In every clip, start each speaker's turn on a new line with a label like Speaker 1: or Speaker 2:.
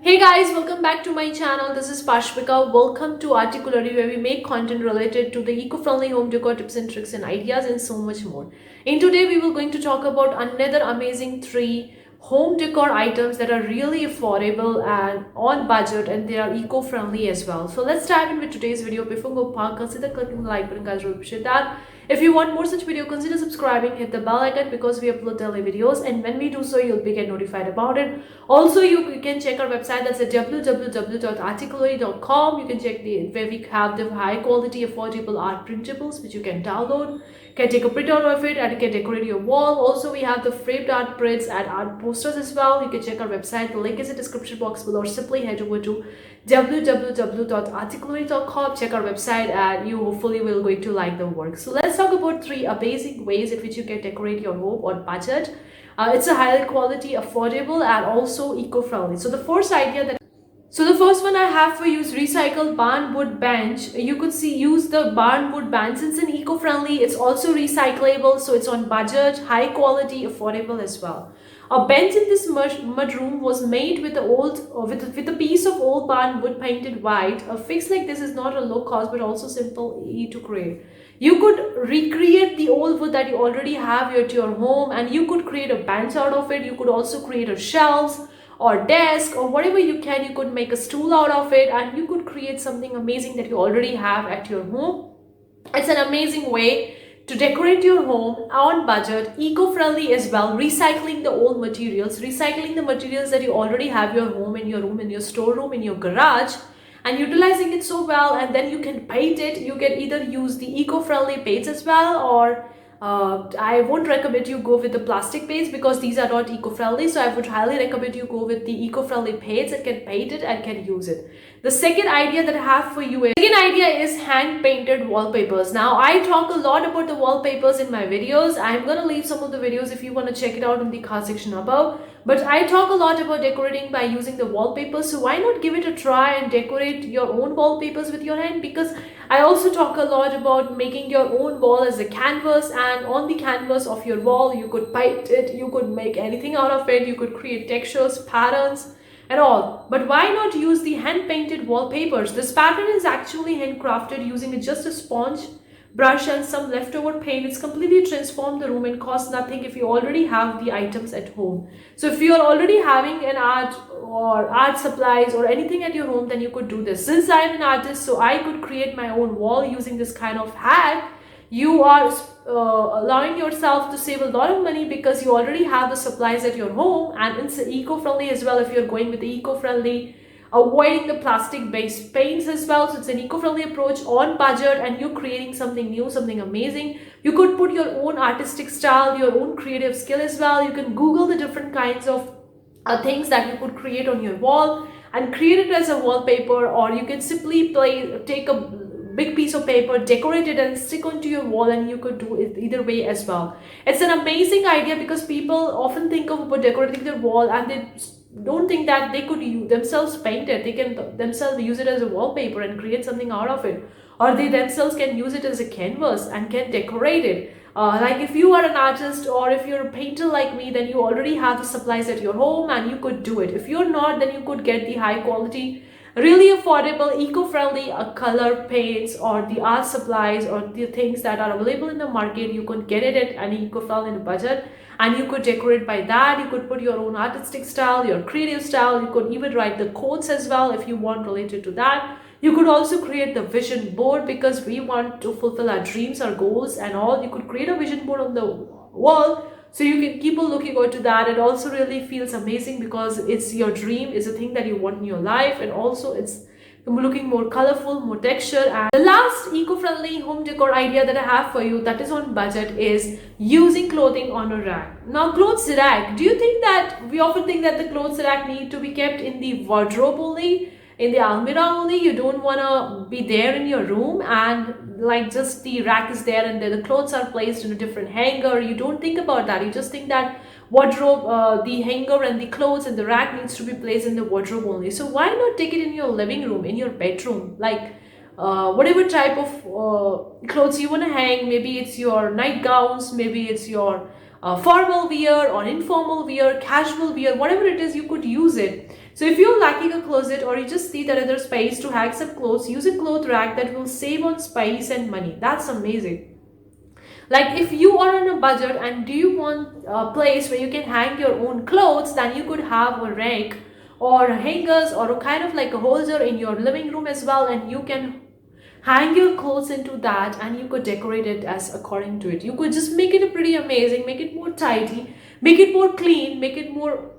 Speaker 1: Hey guys, welcome back to my channel. This is Pashvika. Welcome to Articulary, where we make content related to the eco-friendly home decor tips and tricks and ideas and so much more. In today, we will going to talk about another amazing 3 home decor items that are really affordable and on budget, and they are eco-friendly as well. So let's dive in with today's video. Before we go, consider clicking the like button, guys. Really appreciate that. If you want more such video, consider subscribing, hit the bell icon because we upload daily videos, and when we do so, you'll be get notified about it. Also, you can check our website, that's at www.articulary.com. You can check where we have the high quality affordable art printables which you can download. You can take a print out of it and you can decorate your wall. Also, we have the framed art prints and art posters as well. You can check our website, the link is in the description box below, or simply head over to www.articulary.com. check our website and you hopefully will going to like the work. So let's talk about 3 amazing ways in which you can decorate your home on budget. It's a high quality, affordable, and also eco-friendly. So the first one I have for you is recycled barnwood bench. You could use the barnwood bench. Since it's eco-friendly, it's also recyclable, so it's on budget, high quality, affordable as well. A bench in this mud room was made with with a piece of old barnwood painted white. A fix like this is not a low cost but also simple, easy to create. You could recreate the old wood that you already have at your home, and you could create a bench out of it. You could also create a shelves or desk or whatever you can. You could make a stool out of it, and you could create something amazing that you already have at your home. It's an amazing way to decorate your home on budget, eco-friendly as well, recycling the old materials, recycling the materials that you already have your home, in your room, in your storeroom, in your garage, and utilizing it so well. And then you can paint it. You can either use the eco-friendly paints as well, or I won't recommend you go with the plastic paints because these are not eco-friendly. So I would highly recommend you go with the eco-friendly paints and can paint it and can use it. The second idea that I have for you is hand-painted wallpapers. Now, I talk a lot about the wallpapers in my videos. I'm going to leave some of the videos if you want to check it out in the card section above. But I talk a lot about decorating by using the wallpapers. So why not give it a try and decorate your own wallpapers with your hand? Because I also talk a lot about making your own wall as a canvas, and on the canvas of your wall, you could paint it, you could make anything out of it, you could create textures, patterns, and all. But why not use the hand-painted wallpapers? This pattern is actually handcrafted using just a sponge, brush, and some leftover paint. It's completely transformed the room and costs nothing if you already have the items at home. So if you are already having an art or art supplies or anything at your home, then you could do this. Since I'm an artist, so I could create my own wall using this kind of hack. You are allowing yourself to save a lot of money because you already have the supplies at your home, and it's eco-friendly as well if you're going with the eco-friendly, avoiding the plastic based paints as well. So it's an eco-friendly approach on budget, and you're creating something new, something amazing. You could put your own artistic style, your own creative skill as well. You can Google the different kinds of things that you could create on your wall and create it as a wallpaper, or you can simply take a big piece of paper, decorate it and stick onto your wall, and you could do it either way as well. It's an amazing idea because people often think of about decorating their wall and they don't think that they could themselves paint it. They can themselves use it as a wallpaper and create something out of it, or they themselves can use it as a canvas and can decorate it. Like if you are an artist or if you're a painter like me, then you already have the supplies at your home and you could do it. If you're not, then you could get the high quality, really affordable, eco-friendly color paints or the art supplies or the things that are available in the market. You could get it at an eco-friendly budget, and you could decorate by that. You could put your own artistic style, your creative style. You could even write the quotes as well if you want related to that. You could also create the vision board because we want to fulfill our dreams, our goals and all. You could create a vision board on the wall, so you can keep on looking out to that. It also really feels amazing because it's your dream, is a thing that you want in your life, and also it's looking more colorful, more texture. And the last eco-friendly home decor idea that I have for you that is on budget is using clothing on a rack. Now, clothes rack, do you think that we often think that the clothes rack need to be kept in the wardrobe only, in the almirah only? You don't want to be there in your room and like just the rack is there and then the clothes are placed in a different hanger. You don't think about that. You just think that wardrobe, the hanger and the clothes and the rack needs to be placed in the wardrobe only. So why not take it in your living room, in your bedroom, like whatever type of clothes you want to hang. Maybe it's your nightgowns, maybe it's your formal wear or informal wear, casual wear, whatever it is, you could use it. So if you're lacking a closet or you just need another space to hang some clothes, use a cloth rack that will save on space and money. That's amazing. Like if you are on a budget and do you want a place where you can hang your own clothes, then you could have a rack or hangers or a kind of like a holder in your living room as well, and you can hang your clothes into that and you could decorate it as according to it. You could just make it a pretty amazing, make it more tidy, make it more clean, make it more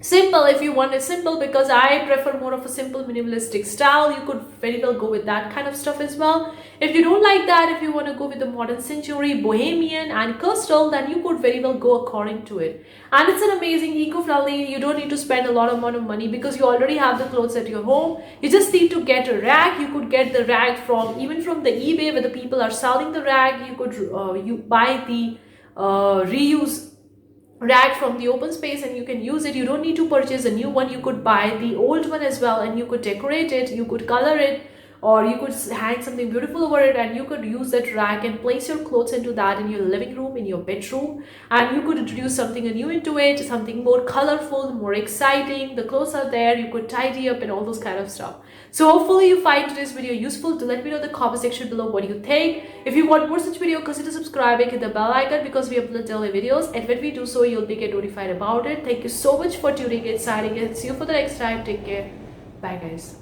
Speaker 1: simple. If you want it simple, because I prefer more of a simple minimalistic style, you could very well go with that kind of stuff as well. If you don't like that, if you want to go with the modern century, bohemian and coastal, then you could very well go according to it. And it's an amazing eco-friendly. You don't need to spend a lot of money because you already have the clothes at your home. You just need to get a rack. You could get the rack from even from the eBay where the people are selling the rack. You could you buy the reuse rack from the open space and you can use it. You don't need to purchase a new one. You could buy the old one as well and you could decorate it, you could color it, or you could hang something beautiful over it, and you could use that rack and place your clothes into that in your living room, in your bedroom, and you could introduce something new into it, something more colorful, more exciting. The clothes are there, you could tidy up and all those kind of stuff. So hopefully you find today's video useful. To let me know in the comment section below what you think. If you want more such video, consider subscribing, hit the bell icon because we upload daily videos, and when we do so, you'll be get notified about it. Thank you so much for tuning in, signing in. See you for the next time. Take care. Bye guys.